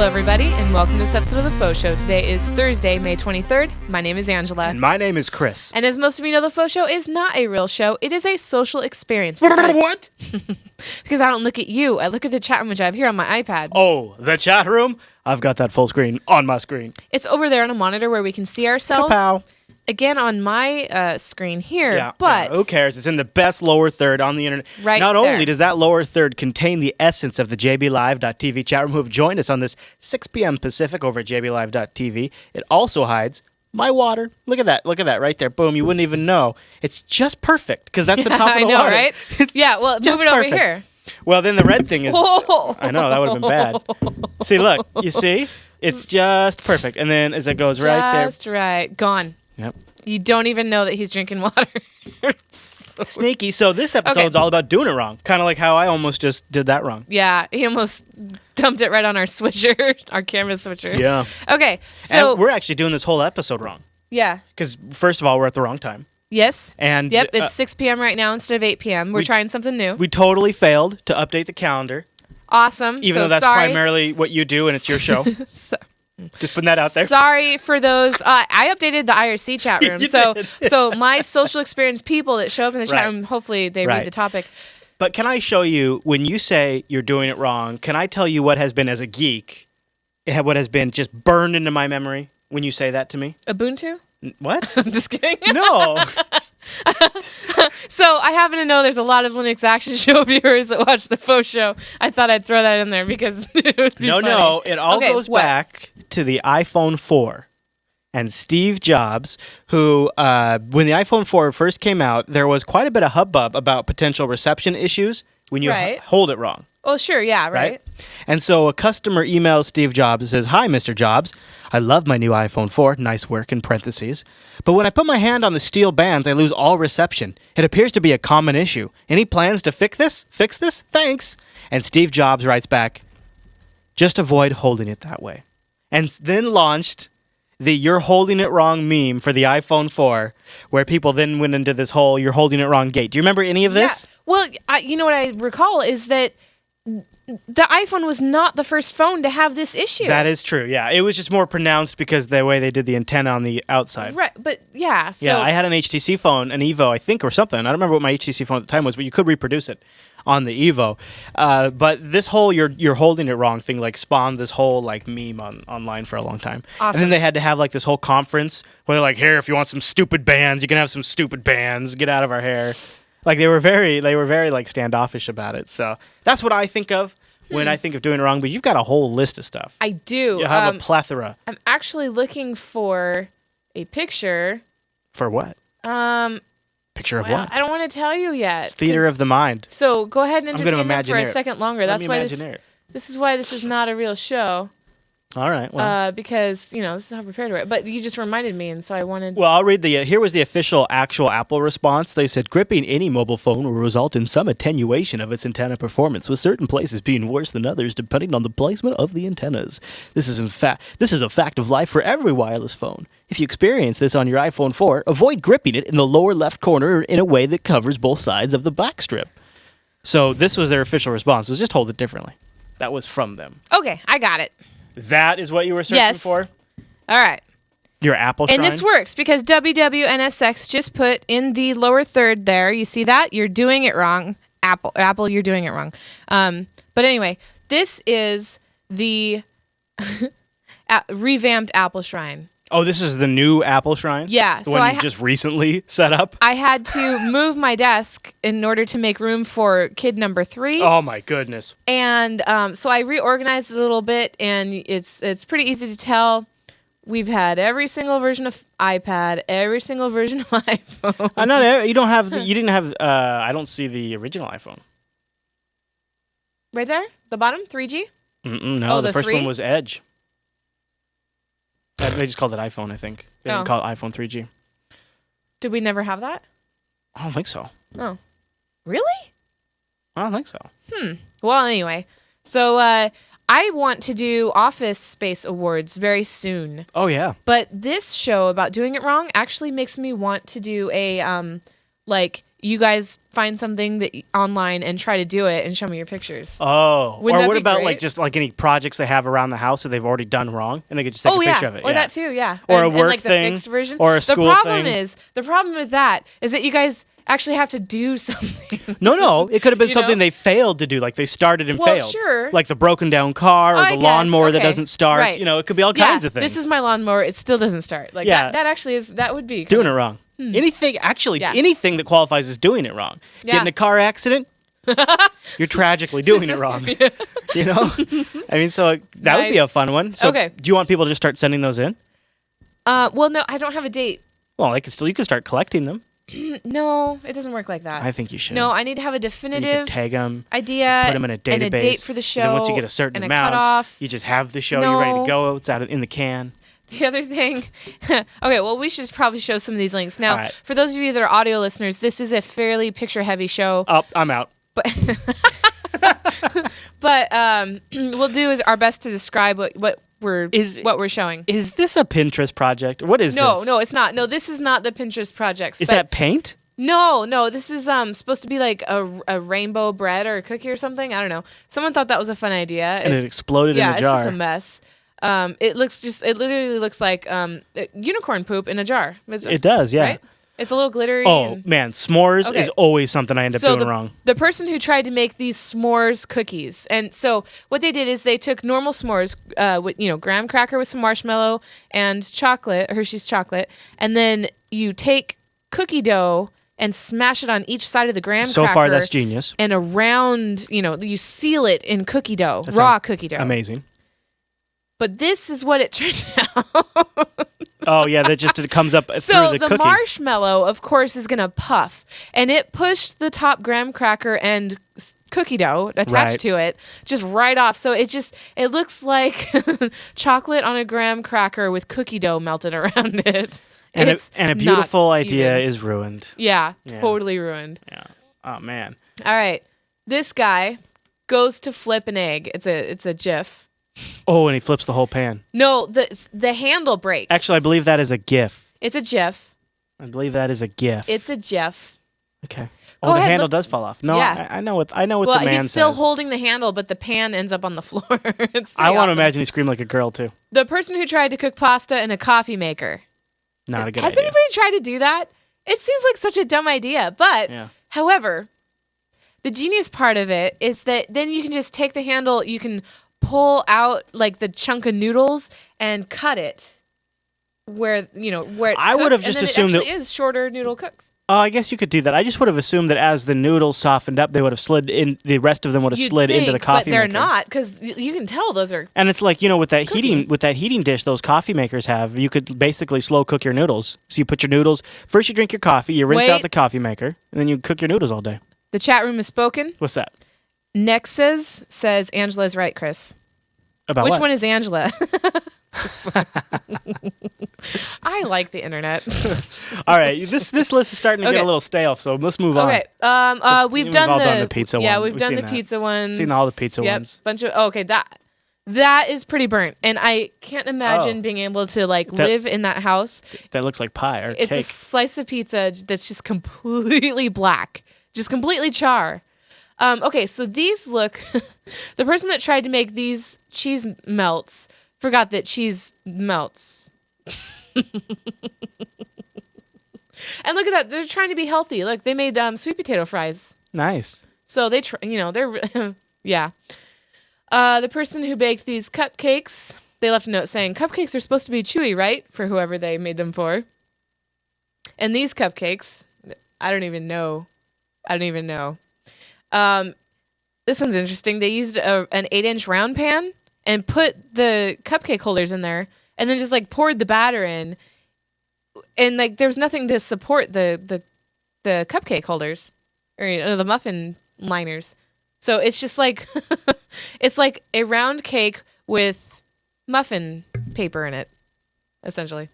Hello, everybody, and welcome to this episode of the FauxShow. Today is Thursday, May 23rd. My name is Angela. And my name is Chris. And as most of you know, the FauxShow is not a real show. It is a social experience. What? Because I don't look at you. I look at the chat room, which I have here on my iPad. Oh, the chat room? I've got that full screen on my screen. It's over there on a monitor where we can see ourselves. Kapow. Again, on my screen here, Yeah, but... who cares? It's in the best lower third on the internet. Right Not there. only does that lower third contain the essence of the jblive.tv chat room who have joined us on this 6 p.m. Pacific over at jblive.tv, it also hides my water. Look at that right there. Boom, you wouldn't even know. It's just perfect because that's the top of the I know, water. right? Yeah, well, move it over here. Well, then the red thing is... Whoa. I know, that would have been bad. See, look, you see? It's just perfect. And then as it goes right there... Just right. Gone. Yep. You don't even know that he's drinking water. Sneaky. So this episode's all about doing it wrong. Kind of like how I almost just did that wrong. Yeah, he almost dumped it right on our switcher, our camera switcher. Yeah. Okay, so... And we're actually doing this whole episode wrong. Yeah. Because first of all, we're at the wrong time. Yes. And yep, it's 6 p.m. right now instead of 8 p.m. We're trying something new. We totally failed to update the calendar. Awesome. Even though that's primarily what you do and it's your show. Just putting that out there. Sorry for those. I updated the IRC chat room. So my social experience people that show up in the chat room, hopefully they read the topic. But can I show you, when you say you're doing it wrong, can I tell you what has been, as a geek, what has been just burned into my memory when you say that to me? Ubuntu? What? I'm just kidding. No. So I happen to know there's a lot of Linux Action Show viewers that watch the FauxShow. I thought I'd throw that in there because it would be funny. No, it all goes back to the iPhone 4 and Steve Jobs, who, when the iPhone 4 first came out, there was quite a bit of hubbub about potential reception issues when you hold it wrong. Oh, sure, yeah, right. And so a customer emails Steve Jobs and says, "Hi, Mr. Jobs. I love my new iPhone 4, nice work in parentheses. But when I put my hand on the steel bands, I lose all reception. It appears to be a common issue. Any plans to fix this? Thanks." And Steve Jobs writes back, "Just avoid holding it that way." And then launched the "you're holding it wrong" meme for the iPhone 4, where people then went into this whole "you're holding it wrong" gate. Do you remember any of this? Yeah. Well, you know what I recall is that the iPhone was not the first phone to have this issue. That is true, yeah. It was just more pronounced because the way they did the antenna on the outside. Right, but yeah. So yeah, I had an HTC phone, an Evo, I think, or something. I don't remember what my HTC phone at the time was, but you could reproduce it on the Evo. But this whole you're holding it wrong thing spawned this whole meme online for a long time. Awesome. And then they had to have this whole conference where they're like, "Here, if you want some stupid bands, you can have some stupid bands. Get out of our hair." They were very standoffish about it. So that's what I think of when I think of doing it wrong. But you've got a whole list of stuff. I do. You have a plethora. I'm actually looking for a picture. For what? Picture of what? I don't want to tell you yet. It's theater of the mind. So go ahead and entertain them for a it. second longer. That's why this is why this is not a real show. All right. Well, because this is how prepared we are. But you just reminded me, and so I wanted. Well, I'll read here was the actual Apple response. They said gripping any mobile phone will result in some attenuation of its antenna performance, with certain places being worse than others depending on the placement of the antennas. This is a fact of life for every wireless phone. If you experience this on your iPhone 4, avoid gripping it in the lower left corner in a way that covers both sides of the back strip. So this was their official response. Was just hold it differently. That was from them. Okay, I got it. That is what you were searching for? All right. Your Apple shrine? And this works because WWNSX just put in the lower third there. You see that? You're doing it wrong. Apple, you're doing it wrong. But anyway, this is the revamped Apple shrine. Oh, this is the new Apple shrine? Yeah. The one you just recently set up? I had to move my desk in order to make room for kid number 3. Oh, my goodness. And so I reorganized it a little bit, and it's pretty easy to tell. We've had every single version of iPad, every single version of iPhone. You didn't have, I don't see the original iPhone. Right there? The bottom? 3G? No, the first one was Edge. They just called it iPhone, I think. They didn't call it iPhone 3G. Did we never have that? I don't think so. Oh. Really? I don't think so. Well, anyway. So I want to do Office Space Awards very soon. Oh, yeah. But this show about doing it wrong actually makes me want to do a like you guys find something that online and try to do it and show me your pictures. Oh, Wouldn't or that what be about great? like just like any projects they have around the house that they've already done wrong, and they could just take a picture of it. Or that too, yeah. Or a and work like thing, the fixed version. or a school thing. The problem with that is that you guys actually have to do something. No, it could have been You something know? they failed to do, like they started and Well, failed. sure. Like the broken down car or I the guess, lawnmower that okay, doesn't start. right. You know, it could be all Yeah, kinds of things. this is my lawnmower. It still doesn't start. Like Yeah. that actually is. That would be doing it wrong. Anything, Yeah. anything that qualifies as doing it wrong. Yeah. Get in a car accident, you're tragically doing it wrong. You know? I mean, so that would be a Nice. fun one. So Okay. do you want people to just start sending those in? Well, no, I don't have a date. Well, you can start collecting them. No, it doesn't work like that. I think you should. No, I need to have a you definitive could tag them. idea, Put them in a database. and a date for the show. Then once you get a certain and amount, a cutoff. you just have the show. You're ready to No. go. It's out in the can. The other thing, okay, well, we should probably show some of these links. Now, All right. for those of you that are audio listeners, this is a fairly picture-heavy show, Oh, I'm out. but we'll do our best to describe what we're showing. Is this a Pinterest project? What is No, this? no, it's not. No, this is not the Pinterest projects. Is but that paint? No, this is supposed to be like a rainbow bread or a cookie or something. I don't know. Someone thought that was a fun idea. And it exploded in yeah, the it's jar. just a mess. It literally looks like unicorn poop in a jar. It does, yeah. Right? It's a little glittery. Oh, and- man. S'mores Okay. is always something I end up so doing wrong. the person who tried to make these s'mores cookies, and so what they did is they took normal s'mores, with graham cracker with some marshmallow and chocolate, Hershey's chocolate, and then you take cookie dough and smash it on each side of the graham So cracker. far, that's genius. And around, you seal it in cookie dough, raw sounds cookie dough. Amazing. But this is what it turned out. Oh, yeah. That just it comes up So through the the cookie. marshmallow, of course, is going to puff. And it pushed the top graham cracker and cookie dough attached Right. to it just right off. So it looks like chocolate on a graham cracker with cookie dough melted around it. and It's a not beautiful idea even. is ruined. Yeah, Yeah. totally ruined. Yeah. Oh, man. All right. This guy goes to flip an egg. It's a GIF. Oh, and he flips the whole pan. No, the handle breaks. Actually, I believe that is a GIF. It's a GIF. I believe that is a GIF. It's a GIF. Okay. Go Oh, the ahead, handle look- does fall off. No, Yeah. I know what Well, the man he's still says. holding the handle, but the pan ends up on the floor. It's I pretty want to awesome. imagine he screamed like a girl too. The person who tried to cook pasta in a coffee maker. Not a good Has idea. anybody tried to do that? It seems like such a dumb idea. But, Yeah. however, the genius part of it is that then you can just take the handle, you can pull out like the chunk of noodles and cut it where it's I would have cooked, just and then assumed it that- actually is shorter noodle cooked. Oh, I guess you could do that. I just would have assumed that as the noodles softened up, they would have slid in. The rest of them would have You'd slid into the think, coffee but they're maker. not because you can tell those are And it's like with that Cooking. heating dish those coffee makers have. You could basically slow cook your noodles. So you put your noodles first. You drink your coffee. You rinse out Wait. the coffee maker, and then you cook your noodles all day. the chat room is spoken. What's that Nexus says Angela's right, Chris. about? Which what? one is Angela? I like the internet. All right, this list is starting to get Okay. a little stale. So let's move on. Okay. We've We've done all the done the pizza Yeah, one. we've We've done seen the that. pizza ones. Seen all the pizza Yep, ones. Bunch of okay. That is pretty burnt, and I can't imagine Oh. being able to That- live in that house. That looks like pie or It's a cake. slice of pizza that's just completely black, just completely char. Okay, so these look. The person that tried to make these cheese melts forgot that cheese melts. And look at that. They're trying to be healthy. Look, they made sweet potato fries. Nice. So they're yeah. The person who baked these cupcakes, they left a note saying cupcakes are supposed to be chewy, right? For whoever they made them for. And these cupcakes, I don't even know. This one's interesting. They used an 8-inch round pan and put the cupcake holders in there, and then just like poured the batter in. And like there's nothing to support the cupcake holders or the muffin liners. So it's just like it's like a round cake with muffin paper in it, essentially.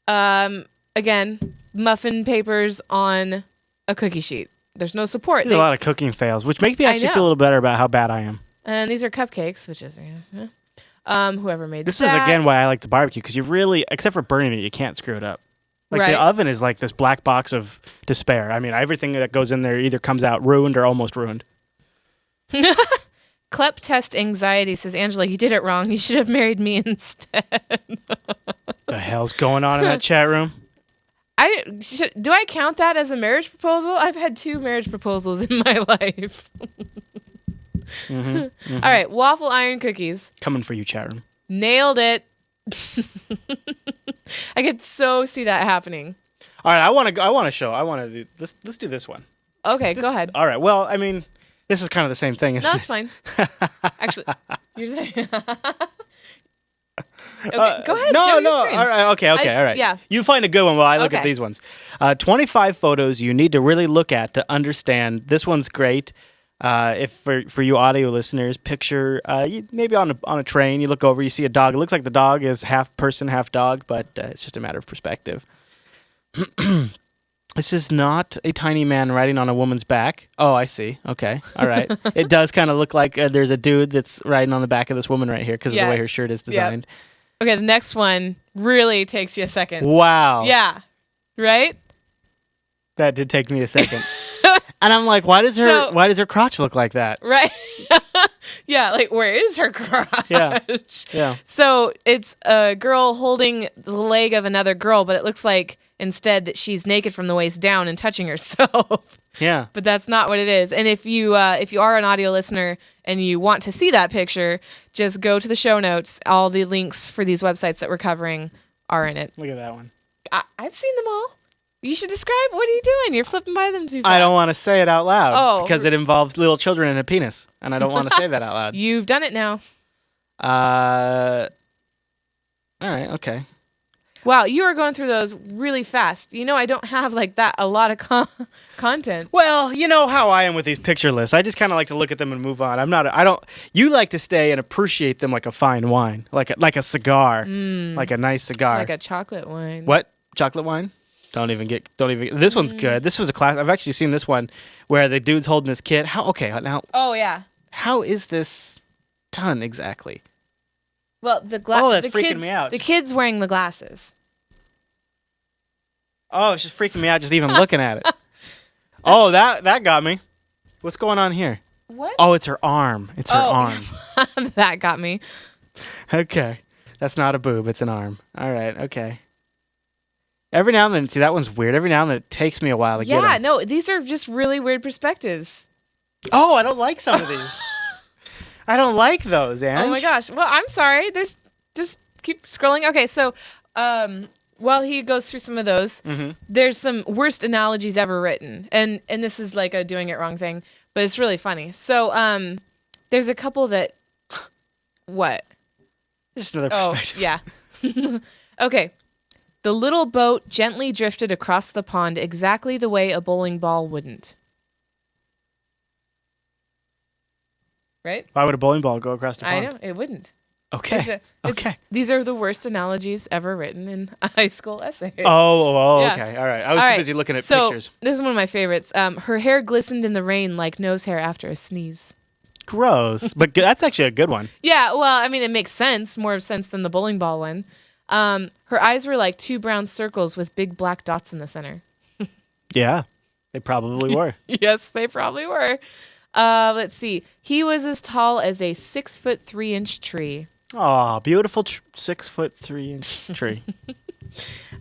Again, muffin papers on a cookie sheet. There's no support. There's a lot of cooking fails, which make me actually know. feel a little better about how bad I am. And these are cupcakes, which is whoever made This that. is again why I like the barbecue, because you really, except for burning it, you can't screw it up. Like Right. the oven is like this black box of despair. I mean, everything that goes in there either comes out ruined or almost ruined. Clep test anxiety says, Angela, you did it wrong. You should have married me instead. The hell's going on in that chat room? Do I count that as a marriage proposal? I've had 2 marriage proposals in my life. All right, waffle iron cookies. Coming for you, chat room. Nailed it. I could so see that happening. All right, I want to do this. Let's do this one. Okay, go ahead. All right. Well, I mean, this is kind of the same thing. No, it's fine. Actually, you're saying. Okay, go ahead. No. Show your screen. All right. Okay. All right. Yeah. You find a good one while I look at Okay. these ones. 25 photos you need to really look at to understand. This one's great. If for you audio listeners, picture maybe on a train, you look over, you see a dog. It looks like the dog is half person, half dog, but it's just a matter of perspective. This is not a tiny man riding on a woman's back. Oh, I see. Okay. All right. It does kind of look like there's a dude that's riding on the back of this woman right here because of the way her shirt is designed. Okay, the next one really takes you a second. Wow. Yeah. Right? That did take me a second. And I'm like, why does her crotch look like that? Right. Yeah, like where is her crotch? Yeah. So it's a girl holding the leg of another girl, but it looks like instead that she's naked from the waist down and touching herself. Yeah. But that's not what it is. And if you are an audio listener and you want to see that picture, just go to the show notes. All the links for these websites that we're covering are in it. Look at that one. I've seen them all. You should describe. What are you doing? You're flipping by them too fast. I don't want to say it out loud Oh. because it involves little children and a penis, and I don't want to say that out loud. You've done it now. All right, okay. Wow, you are going through those really fast. You know, I don't have like that a lot of content. Well, you know how I am with these picture lists. I just kind of like to look at them and move on. I don't. You like to stay and appreciate them like a fine wine, like a cigar, like a nice cigar, Like a chocolate wine. What? Chocolate wine? Don't even. This one's good. This was a class. I've actually seen this one where the dude's holding his kid. Now. Oh yeah. How is this done exactly? Well, the that's freaking me out. The kid's wearing the glasses. Oh, it's just freaking me out just even looking at it. Oh, that got me. What's going on here? What? Oh, it's her arm. It's her arm. That got me. Okay. That's not a boob. It's an arm. All right. Okay. Every now and then, see, that one's weird. Every now and then, it takes me a while to get Yeah, them. no, these are just really weird perspectives. Oh, I don't like some of these. I don't like those, Ange. Oh my gosh. Well, I'm sorry. There's just keep scrolling. Okay, so while he goes through some of those, there's some worst analogies ever written, and this is like a doing it wrong thing, but it's really funny. So there's a couple that what? Just another perspective. Yeah. Okay. The little boat gently drifted across the pond exactly the way a bowling ball wouldn't. Right? Why would a bowling ball go across the pond? I know, it wouldn't. Okay. Okay. These are the worst analogies ever written in a high school essay. Oh, Yeah. okay. All right. I was All too right, busy looking at so, pictures. This is one of my favorites. Her hair glistened in the rain like nose hair after a sneeze. Gross. But that's actually a good one. Yeah, well, I mean, it makes sense, more sense than the bowling ball one. Her eyes were like 2 brown circles with big black dots in the center. Yeah. They probably were. Yes, they probably were. Let's see. He was as tall as a 6'3" tree. Aw, beautiful 6'3" tree.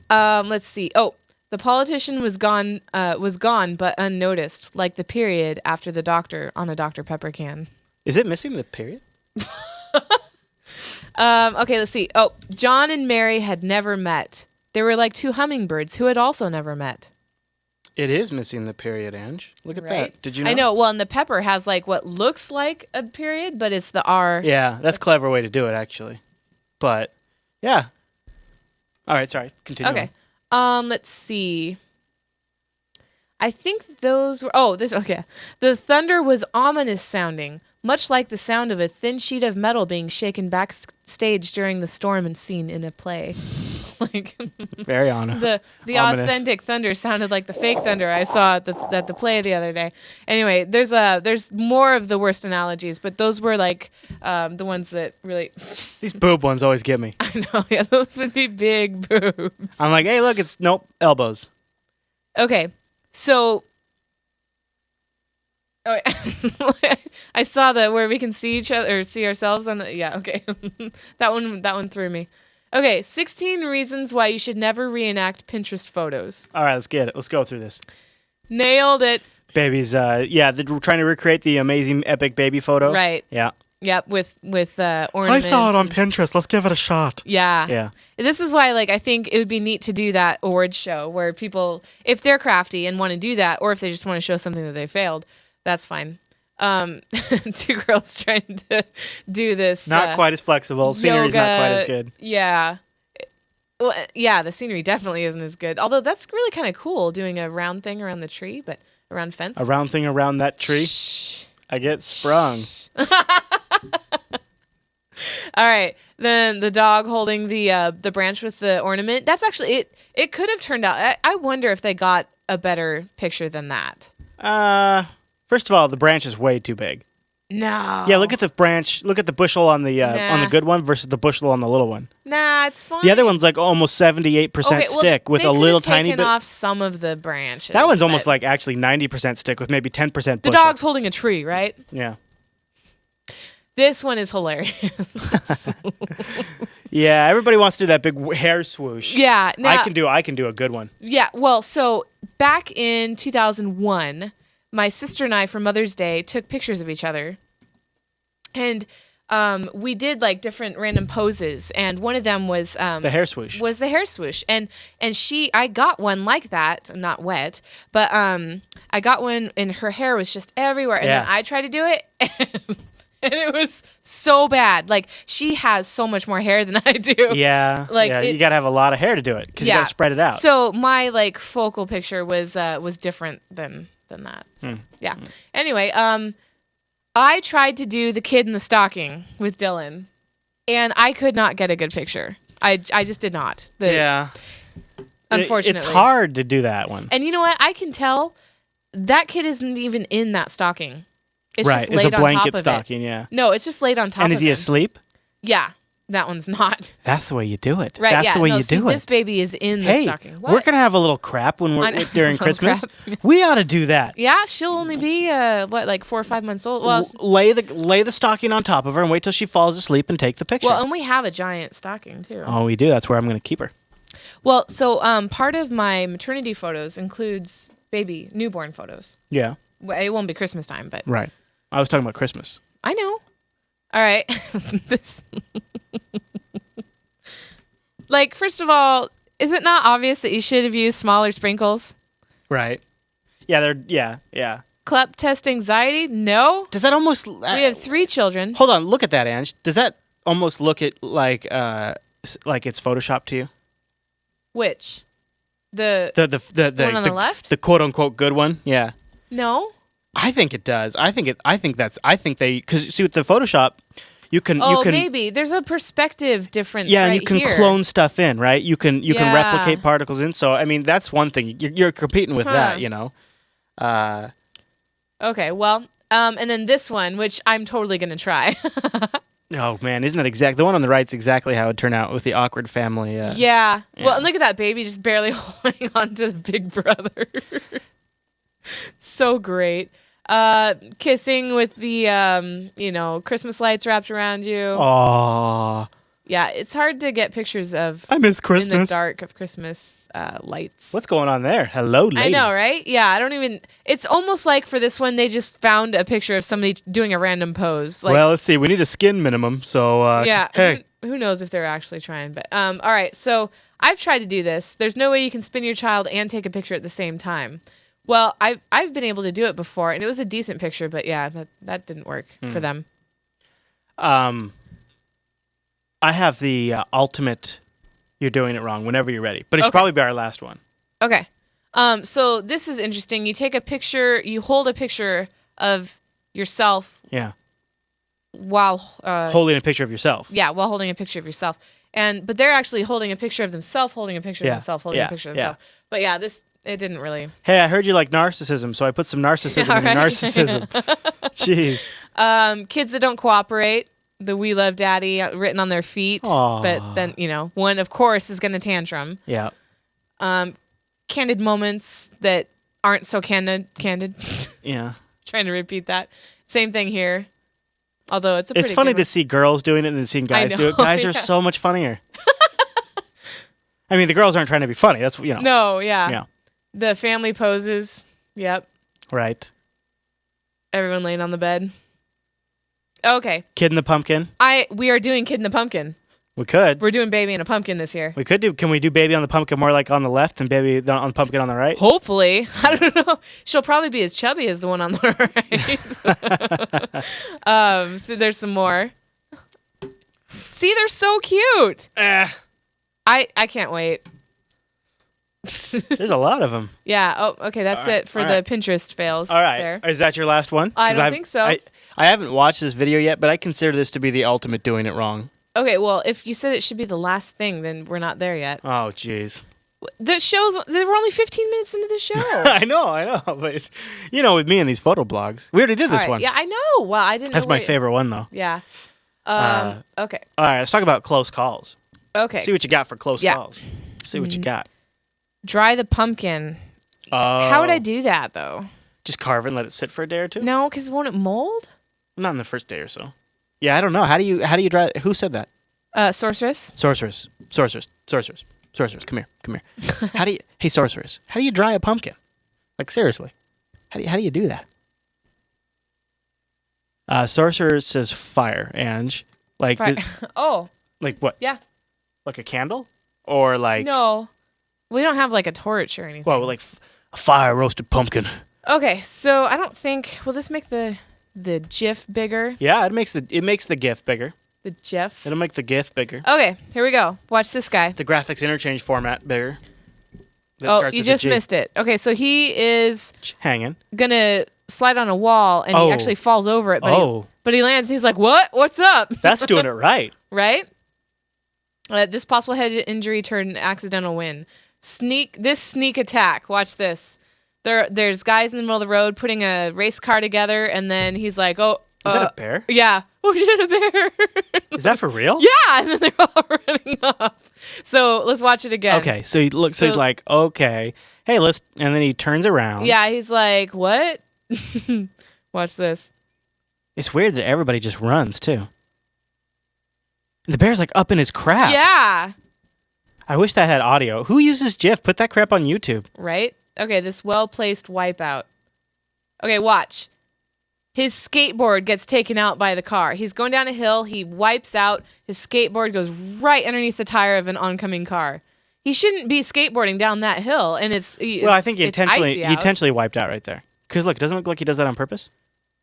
Let's see. Oh, the politician was gone, but unnoticed, like the period after the doctor on a Dr. Pepper can. Is it missing the period? Okay, let's see. Oh, John and Mary had never met. They were like 2 hummingbirds who had also never met. It is missing the period, Ange. Look at Right? that. Did you know? I know. Well, and the pepper has like what looks like a period, but it's the R. Yeah, that's a clever way to do it, actually. But, yeah. All right, sorry. Continue. Okay. Let's see. I think those were. Oh, this. Okay. The thunder was ominous sounding, much like the sound of a thin sheet of metal being shaken backstage during the storm and scene in a play. Like Very honest. the Ominous. authentic thunder sounded like the fake thunder I saw at the play the other day. Anyway, there's more of the worst analogies, but those were like the ones that really These boob ones always get me. I know. Yeah, those would be big boobs. I'm like, hey, look, it's nope, elbows. Okay, so. Oh, I saw that where we can see each other or see ourselves on the. Yeah, okay, that one threw me. Okay, 16 reasons why you should never reenact Pinterest photos. All right, let's get it. Let's go through this. Nailed it. Babies, yeah, they're trying to recreate the amazing epic baby photo. Right. Yeah. Yep. With ornaments. I saw it on Pinterest. Let's give it a shot. Yeah. Yeah. This is why, like, I think it would be neat to do that awards show where people, if they're crafty and want to do that, or if they just want to show something that they failed, that's fine. Two girls trying to do this. Not quite as flexible. Scenery's not quite as good. Yeah. Well, yeah, the scenery definitely isn't as good. Although that's really kind of cool, doing a round thing around the tree, but around fence. A round thing around that tree. Shh. I get sprung. All right. Then the dog holding the branch with the ornament. That's actually it could have turned out. I wonder if they got a better picture than that. First of all, the branch is way too big. No. Yeah, look at the branch. Look at the bushel on the Nah. good one versus the bushel on the little one. Nah, it's fine. The other one's like almost 78% Okay, well, stick with they a could little have tiny taken bit. off some of the branches. That one's almost but like actually 90% stick with maybe 10% bushel. the dog's holding a tree, right? Yeah. This one is hilarious. Yeah, everybody wants to do that big hair swoosh. Yeah, now, I can do a good one. Yeah, well, so back in 2001, my sister and I, for Mother's Day, took pictures of each other. And we did like different random poses, and one of them was The hair swoosh. Was the hair swoosh, and I got one like that, not wet, but I got one, and her hair was just everywhere, and then I tried to do it, and it was so bad. Like, she has so much more hair than I do. Yeah, like yeah, you gotta have a lot of hair to do it because you gotta spread it out. So my like focal picture was different than that. So, yeah. Anyway, I tried to do the kid in the stocking with Dylan, and I could not get a good picture. I just did not. Unfortunately. It's hard to do that one. And you know what? I can tell that kid isn't even in that stocking. It's right, just it's laid a on top blanket of stocking, it. yeah. No, it's just laid on top of And it. is he asleep? Yeah, that one's not. That's the way you do it. Right, That's yeah. the way no, you see, do it. This baby is in the stocking. What? We're going to have a little crap when we're during Christmas. We ought to do that. Yeah, she'll only be, like 4 or 5 months old? Well, lay the stocking on top of her and wait till she falls asleep and take the picture. Well, and we have a giant stocking, too. Oh, we do. That's where I'm going to keep her. Well, so part of my maternity photos includes newborn photos. Yeah. Well, it won't be Christmas time, but... Right. I was talking about Christmas. I know. All right. Like, first of all, is it not obvious that you should have used smaller sprinkles? Right. Yeah, yeah. Clep test anxiety? No. Does that almost... We have 3 children. Hold on, look at that, Ange. Does that almost look like it's Photoshopped to you? Which? The one on the left? The quote unquote good one? Yeah. No. I think it does. I think because see with the Photoshop, you can maybe there's a perspective difference. Yeah, and right you can here. clone stuff in, right? You can replicate particles in. So I mean, that's one thing. You're competing with that, you know. Okay, well, and then this one, which I'm totally gonna try. Oh man, isn't that the one on the right's exactly how it would turn out with the awkward family? Yeah. Well, and look at that baby just barely holding on to the big brother. So great. Kissing with the Christmas lights wrapped around you. Aww. Yeah, it's hard to get pictures of I miss Christmas. in the dark of Christmas lights. What's going on there? Hello, ladies. I know, right? Yeah, it's almost like for this one they just found a picture of somebody doing a random pose. Like, well, let's see. We need a skin minimum, so yeah. Hey. Who knows if they're actually trying, but all right. So I've tried to do this. There's no way you can spin your child and take a picture at the same time. Well, I've been able to do it before, and it was a decent picture, but yeah, that didn't work for them. I have the ultimate. You're doing it wrong. Whenever you're ready, but it should probably be our last one. Okay. So this is interesting. You take a picture. You hold a picture of yourself. Yeah. While holding a picture of yourself. Yeah, while holding a picture of yourself, But they're actually holding a picture of themselves, holding a picture of themselves, holding a picture of themselves. But yeah, it didn't really. Hey, I heard you like narcissism, so I put some narcissism in your narcissism. Jeez. Kids that don't cooperate. The "We Love Daddy" written on their feet. Aww. But then, one, of course, is going to tantrum. Yeah. Candid moments that aren't so candid. Yeah. Trying to repeat that. Same thing here. Although it's funny to see girls doing it and then seeing guys do it. Guys are so much funnier. I mean, the girls aren't trying to be funny. That's, No, yeah. The family poses. Yep. Right. Everyone laying on the bed. Okay. Kid in the Pumpkin. We are doing Kid in the Pumpkin. We could. We're doing Baby in a Pumpkin this year. We could do. Can we do Baby on the Pumpkin more like on the left and Baby on the Pumpkin on the right? Hopefully. I don't know. She'll probably be as chubby as the one on the right. So there's some more. See, they're so cute. I can't wait. There's a lot of them. Yeah. Oh, okay. That's it for the Pinterest fails. All right. There. Is that your last one? I don't think so. I haven't watched this video yet, but I consider this to be the ultimate doing it wrong. Okay, well, if you said it should be the last thing, then we're not there yet. Oh, jeez. We're only 15 minutes into the show. I know. But, with me and these photo blogs. We already did this one. Yeah, I know. Well, I didn't know. That's my favorite one, though. Yeah. Okay. All right, let's talk about close calls. Okay. See what you got for close calls. See what you got. Dry the pumpkin. How would I do that, though? Just carve it and let it sit for a day or two? No, because won't it mold? Not in the first day or so. Yeah, I don't know. How do you dry? Who said that? Sorceress. Sorceress. Come here. Hey, sorceress. How do you dry a pumpkin? Like, seriously. How do you do that? Sorcerer says fire, Ange. Like, fire. Like what? Yeah. Like a candle? Or like... No. We don't have like a torch or anything. Well, like a fire roasted pumpkin. Okay, so I don't think... Will this make the GIF bigger? Yeah, it makes the GIF bigger. The GIF? It'll make the GIF bigger. Okay, here we go. Watch this guy. The graphics interchange format bigger. You just missed it. Okay, so he is... hanging. Gonna slide on a wall, and he actually falls over it, but he lands. He's like, what? What's up? That's doing it right. Right? This possible head injury turned accidental win. Sneak attack. Watch this. There's guys in the middle of the road putting a race car together, and then he's like, "Oh, is that a bear? Yeah. Oh shit, a bear! Is that for real? Yeah." And then they're all running off. So let's watch it again. Okay. So he looks. So he's like, "Okay, hey, let's." And then he turns around. Yeah. He's like, "What?" Watch this. It's weird that everybody just runs too. And the bear's like up in his crap. Yeah. I wish that had audio. Who uses GIF? Put that crap on YouTube. Right? Okay, this well-placed wipeout. Okay, watch. His skateboard gets taken out by the car. He's going down a hill. He wipes out. His skateboard goes right underneath the tire of an oncoming car. He shouldn't be skateboarding down that hill, and well, I think he intentionally wiped out right there. Because look, it doesn't look like he does that on purpose.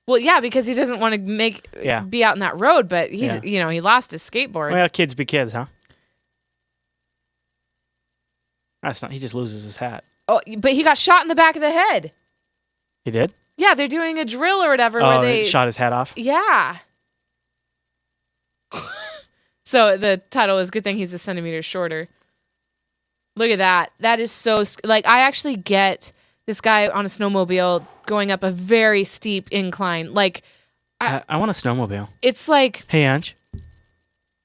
Well, yeah, because he doesn't want to be out in that road, but he lost his skateboard. Well, kids be kids, huh? That's not. He just loses his hat. Oh, but he got shot in the back of the head. He did? Yeah, they're doing a drill or whatever where they shot his hat off. Yeah. So the title is "Good Thing He's a Centimeter Shorter." Look at that. That is so I actually get this guy on a snowmobile going up a very steep incline. Like, I want a snowmobile. It's like, hey, Ange,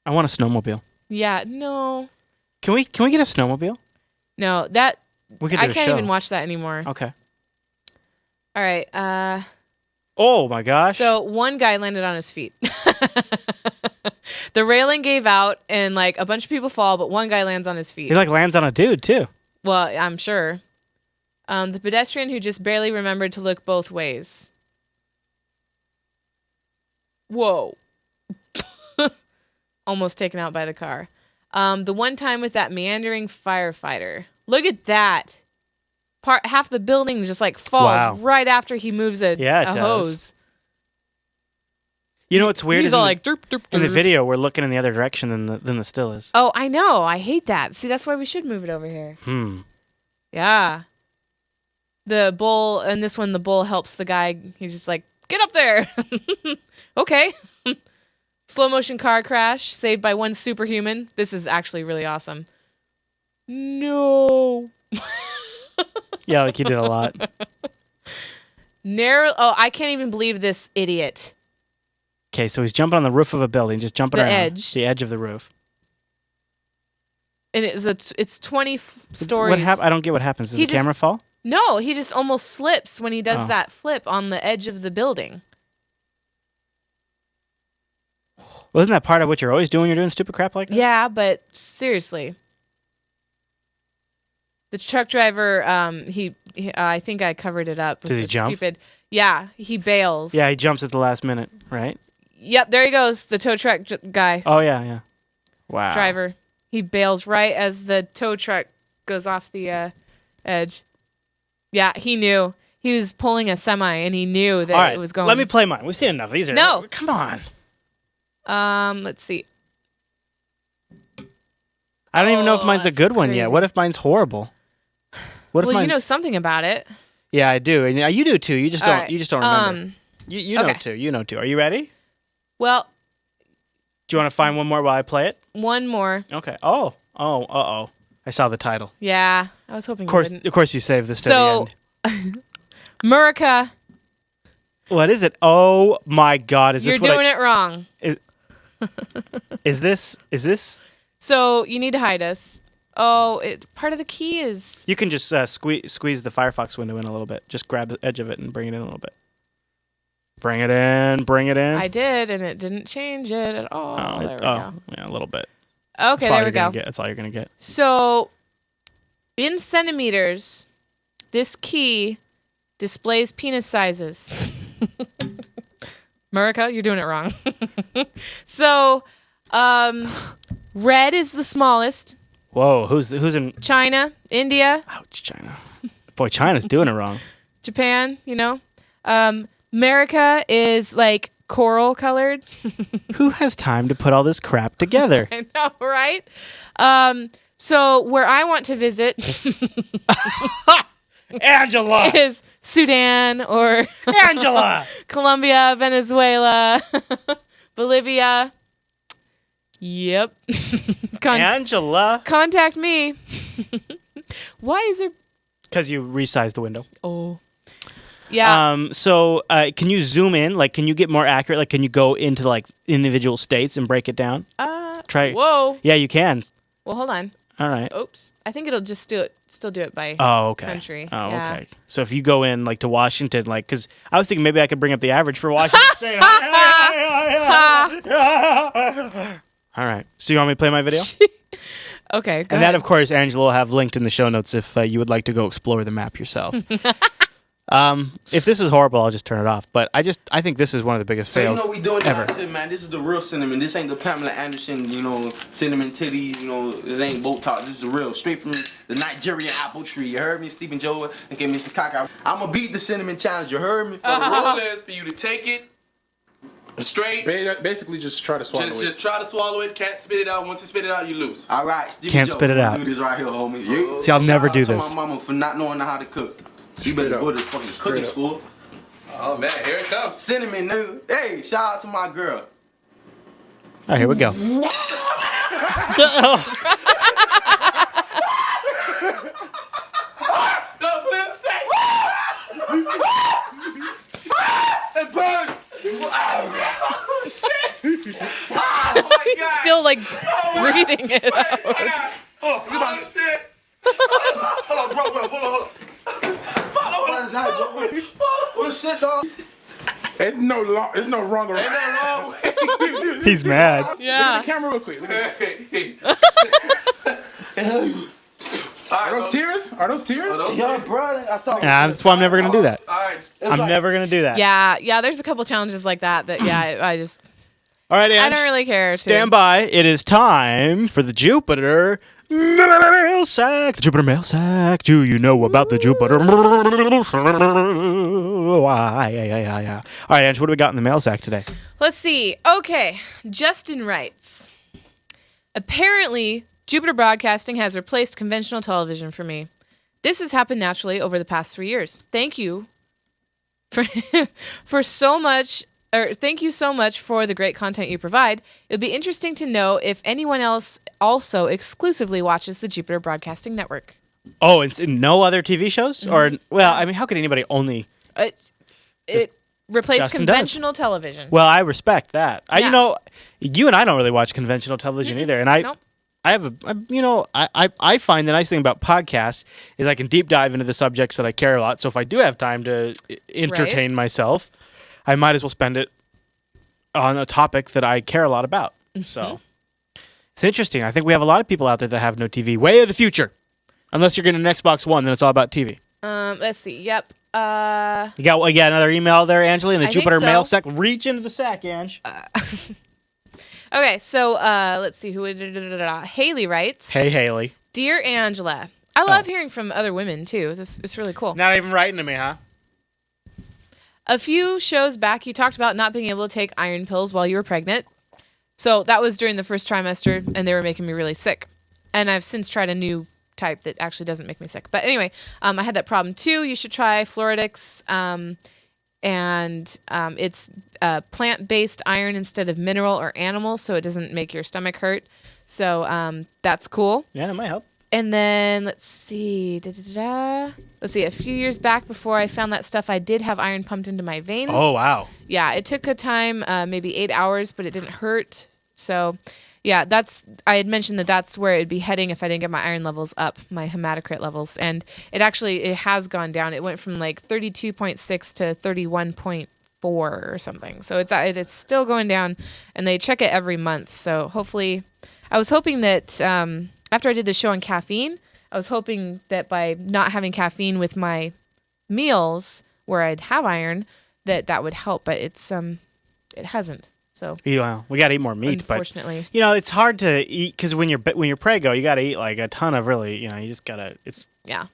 I want a snowmobile. Yeah, no. Can we get a snowmobile? No, that we could do I can't even watch that anymore. Okay. All right. Oh my gosh. So one guy landed on his feet. The railing gave out and like a bunch of people fall, but one guy lands on his feet. He like lands on a dude too. Well, I'm sure. The pedestrian who just barely remembered to look both ways. Whoa. Almost taken out by the car. The one time with that meandering firefighter. Look at that. Half the building just like falls right after he moves a hose. You know what's weird? He's all like derp, derp, derp. In the video, we're looking in the other direction than the still is. Oh, I know. I hate that. See, that's why we should move it over here. Yeah. The bull, and this one, the bull helps the guy. He's just like, get up there. Okay. Slow motion car crash saved by one superhuman. This is actually really awesome. No. Yeah, like he did a lot. Narrow. Oh, I can't even believe this idiot. Okay, so he's jumping on the roof of a building, just jumping The around. edge. The edge of the roof. And it's 20 stories. What I don't get what happens. Does He the just- camera fall? No, he just almost slips when he does Oh. that flip on the edge of the building. Wasn't that part of what you're always doing? You're doing stupid crap like that? Yeah, but seriously. The truck driver, I think I covered it up. With Does he the jump? Stupid. Yeah, he bails. Yeah, he jumps at the last minute, right? Yep, there he goes, the tow truck guy, Oh, yeah. Wow. driver. He bails right as the tow truck goes off the edge. Yeah, he knew. He was pulling a semi, and he knew that All right, it was going. let me play mine. We've seen enough. These are... No. Come on. Let's see. I don't even know if mine's a that's good one yet. crazy. What if mine's horrible? What if Well, mine's... you know something about it. Yeah, I do. And you do too. You just All don't. right. You just don't remember. You know okay. too. You know too. Are you ready? Well, Do you want to find one more while I play it? one more. Okay. Oh. I saw the title. Yeah, I was hoping Of course, you wouldn't. of course, you saved this to So, the end. Murica, What is it? Oh my God! Is you're this what doing it wrong. Is this? So you need to hide us. Oh, part of the key is. You can just squeeze the Firefox window in a little bit. Just grab the edge of it and bring it in a little bit. Bring it in. Bring it in. I did, and it didn't change it at all. There we go. Yeah, a little bit. Okay, there we go. That's all you're gonna get. So, in centimeters, this key displays penis sizes. Murica, you're doing it wrong. So, red is the smallest. Whoa, who's in? China, India, Ouch, China. Boy, China's doing it wrong. Japan, America is like coral colored. Who has time to put all this crap together? I know, right? So where I want to visit Angela. is Sudan or Angela. Colombia, Venezuela, Bolivia. Yep. Angela. Contact me. Why is there? Because you resized the window. Oh. Yeah. So can you zoom in? Like, can you get more accurate? Like, can you go into like individual states and break it down? Try. Whoa. Yeah, you can. Well, hold on. All right. Oops. I think it'll just still do it by Okay. country. Oh, Yeah. okay. So if you go in like to Washington, like, because I was thinking maybe I could bring up the average for Washington State. All right. So you want me to play my video? Okay. Go And ahead. that, of course, Angela will have linked in the show notes if you would like to go explore the map yourself. If this is horrible, I'll just turn it off. But I think this is one of the biggest So you fails know we doing ever. that shit, man. This is the real cinnamon. This ain't the Pamela Anderson, cinnamon titties. This ain't Botox. This is the real, straight from the Nigerian apple tree. You heard me, Stephen Joe, and Mr. Kaka. I'ma beat the cinnamon challenge. You heard me. So the rule is for you to take it straight. Basically, just try to swallow it. Just try to swallow it. Can't spit it out. Once you spit it out, you lose. All right, Stephen Can't Joe, spit it out. Do this right here, homie. See, I'll never do Shout out this. to my mama for not knowing how to cook. You better Straight go up. to fucking Straight cooking up. school. Oh man, here it comes. Cinnamon, nigga. Hey, shout out to my girl. All right, here we go. No, put it in the safe. It burned. Oh my god. Still like breathing it out. Oh shit. Hold on, bro, hold on. What shit, dog? It's no wrong or Ain't right. nothing wrong with He's mad. Look at Yeah. the camera real quick. Look at it. Are those tears? Are those tears? Yo, bro, I thought. Nah, that's why I'm never gonna do that. All right. I'm never gonna do that. Yeah. There's a couple challenges like that. I just All right, I Ange, don't really care. stand by. It is time for the Jupiter mail sack. The Jupiter mail sack. Do you know about the Jupiter mail sack? All right, Ange, what do we got in the mail sack today? Let's see. Okay, Justin writes. Apparently, Jupiter Broadcasting has replaced conventional television for me. This has happened naturally over the past 3 years. Thank you for so much thank you so much for the great content you provide. It would be interesting to know if anyone else also exclusively watches the Jupiter Broadcasting Network. Oh, and no other TV shows? Or, well, I mean, how could anybody only... It replaced Justin does. conventional television. Well, I respect that. Yeah. You and I don't really watch conventional television either. And Nope. I find the nice thing about podcasts is I can deep dive into the subjects that I care a lot. So if I do have time to entertain myself, I might as well spend it on a topic that I care a lot about. So it's interesting. I think we have a lot of people out there that have no TV. Way of the future. Unless you're getting an Xbox One, then it's all about TV. Let's see. Yep. You got another email there, Angela, in the I Jupiter think so. mail sack. Reach into the sack, Ange. Okay, so let's see who. Haley writes. Hey, Haley. Dear Angela, I love hearing from other women too. It's really cool. Not even writing to me, huh? A few shows back, you talked about not being able to take iron pills while you were pregnant. So that was during the first trimester, and they were making me really sick. And I've since tried a new type that actually doesn't make me sick. But anyway, I had that problem too. You should try Fluoridix, and it's plant-based iron instead of mineral or animal, so it doesn't make your stomach hurt. So that's cool. Yeah, that might help. And then let's see. Let's see. A few years back, before I found that stuff, I did have iron pumped into my veins. Oh, wow. Yeah, it took a time, maybe 8 hours, but it didn't hurt. So, yeah, I had mentioned that's where it'd be heading if I didn't get my iron levels up, my hematocrit levels, and it has gone down. It went from like 32.6 to 31.4 or something. So it's still going down, and they check it every month. So hopefully, I was hoping that after I did the show on caffeine, I was hoping that by not having caffeine with my meals where I'd have iron, that would help. But it hasn't. So Yeah, we got to eat more meat. Unfortunately. But, it's hard to eat because when you're prego, you got to eat like a ton of really, you just got to, yeah.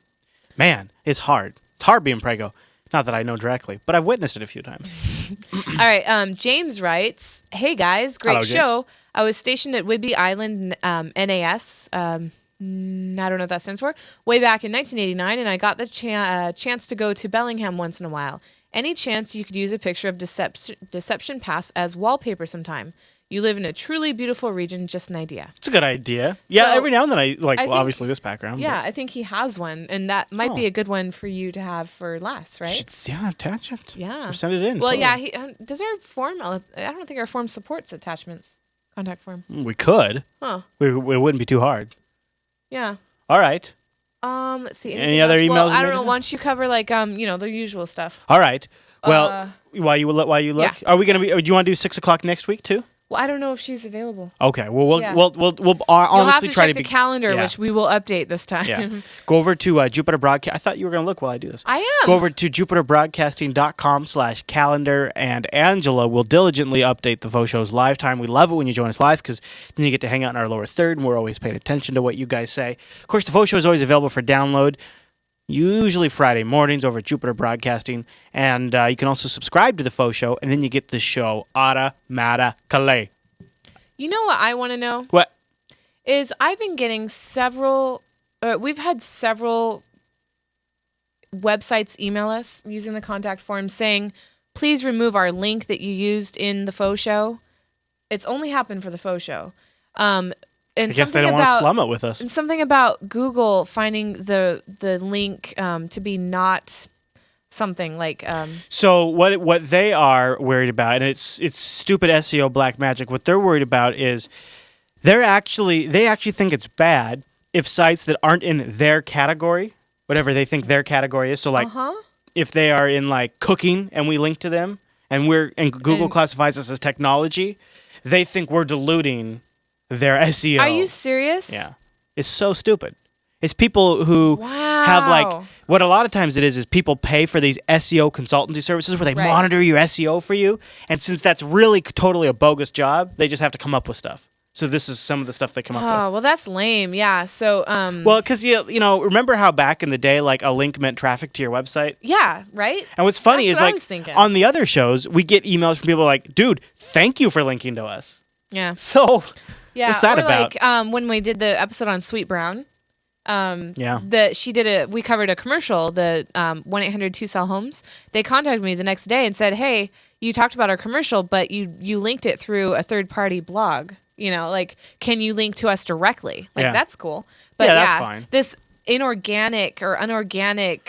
Man, it's hard. It's hard being prego. Not that I know directly, but I've witnessed it a few times. All right. James writes, "Hey guys, great Hello, James. show. I was stationed at Whidbey Island NAS. I don't know what that stands for. Way back in 1989, and I got the chance to go to Bellingham once in a while. Any chance you could use a picture of Deception Pass as wallpaper sometime? You live in a truly beautiful region. Just an idea." It's a good idea. Yeah, So, every now and then I think- obviously this background. Yeah, I think he has one, and that might be a good one for you to have for last, right? Attach it. Yeah. Or send it in. Well, totally. yeah. Does our form? I don't think our form supports attachments. Contact form. We could. Huh. It wouldn't be too hard. Yeah. All right. Let's see. Any anything other else? Well, emails I you don't made know. in? Why don't you cover like the usual stuff? All right. Well, while you look, Yeah. are we gonna be? Do you want to do 6:00 next week too? Well, I don't know if she's available. Okay. Well, Yeah. we'll You'll have honestly to try check to the be calendar, yeah. which we will update this time. Yeah. Go over to Jupiter Broadcast. I thought you were going to look while I do this. I am. Go over to jupiterbroadcasting.com/calendar, and Angela will diligently update the FauxShow's live time. We love it when you join us live because then you get to hang out in our lower third, and we're always paying attention to what you guys say. Of course, the FauxShow is always available for download, usually Friday mornings over at Jupiter Broadcasting. And you can also subscribe to the FauxShow, and then you get the show automatically. You know what I want to know? What? Is I've been getting we've had several websites email us using the contact form saying, please remove our link that you used in the FauxShow. It's only happened for the FauxShow. And I guess they don't want to slum it with us. And something about Google finding the link to be not something like So what they are worried about, and it's stupid SEO black magic. What they're worried about is they actually think it's bad if sites that aren't in their category, whatever they think their category is. So like if they are in like cooking and we link to them, and Google classifies us as technology, they think we're diluting their SEO. Are you serious? Yeah, it's so stupid. It's people who have like what a lot of times it is people pay for these SEO consultancy services where they monitor your SEO for you, and since that's really totally a bogus job, they just have to come up with stuff. So this is some of the stuff they come up with. Oh, well, that's lame. Yeah. So well, because remember how back in the day, like a link meant traffic to your website. Yeah. Right. And what's funny That's is what I like was thinking. on the other shows, we get emails from people like, "Dude, thank you for linking to us." Yeah. So Yeah. what's that or about? like when we did the episode on Sweet Brown. Yeah. We covered a commercial, the 1-800-2-SELL-HOMES. They contacted me the next day and said, hey, you talked about our commercial, but you linked it through a third party blog. You know, like, can you link to us directly? Like, Yeah. that's cool. But Yeah, that's fine. This inorganic or unorganic,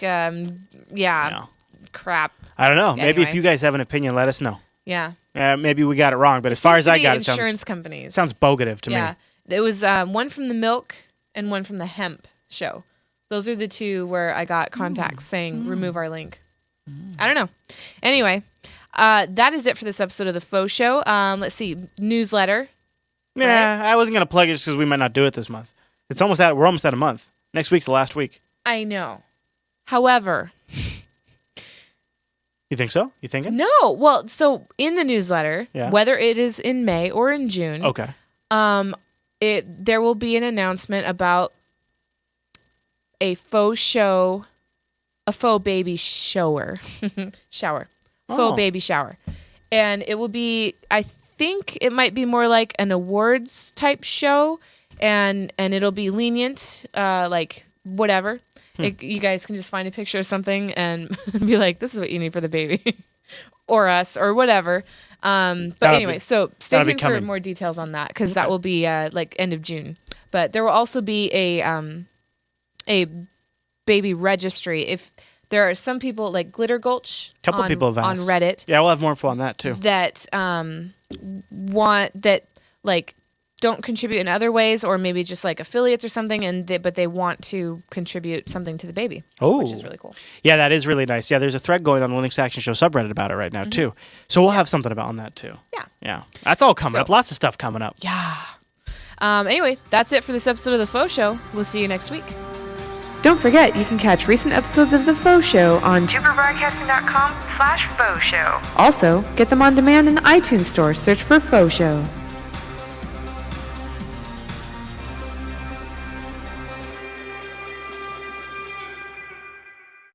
crap. I don't know. Maybe if Anyway. you guys have an opinion, let us know. Yeah. Maybe we got it wrong, but as far as I got it, insurance sounds companies. bogative to Yeah. me. It was one from the milk and one from the hemp show. Those are the two where I got contacts saying remove our link. I don't know. Anyway, that is it for this episode of the Faux Show. Let's see. Newsletter. Yeah, I wasn't gonna plug it just because we might not do it this month. We're almost at a month. Next week's the last week. I know. However, You think so? You thinking? no. Well, so in the newsletter, Yeah. whether it is in May or in June, Okay. there will be an announcement about a faux show, a faux baby shower, faux baby shower, and it will be. I think it might be more like an awards type show, and it'll be lenient, like whatever. You guys can just find a picture of something and be like, "This is what you need for the baby," or us, or whatever. But anyway, so stay that'll be tuned for coming. more details on that because that will be like end of June. But there will also be a baby registry. If there are some people like Glitter Gulch, Couple people have on asked. Reddit Yeah, we'll have more info on that too. that want that like don't contribute in other ways or maybe just like affiliates or something, but they want to contribute something to the baby, which is really cool. Yeah, that is really nice. Yeah, there's a thread going on the Linux Action Show subreddit about it right now too. So we'll have something about on that too. Yeah. Yeah, that's all coming So- up. Lots of stuff coming up. Yeah. Anyway, that's it for this episode of The Faux Show. We'll see you next week. Don't forget, you can catch recent episodes of The Faux Show on jupiterbroadcasting.com/Faux Show. Also, get them on demand in the iTunes store. Search for Faux Show.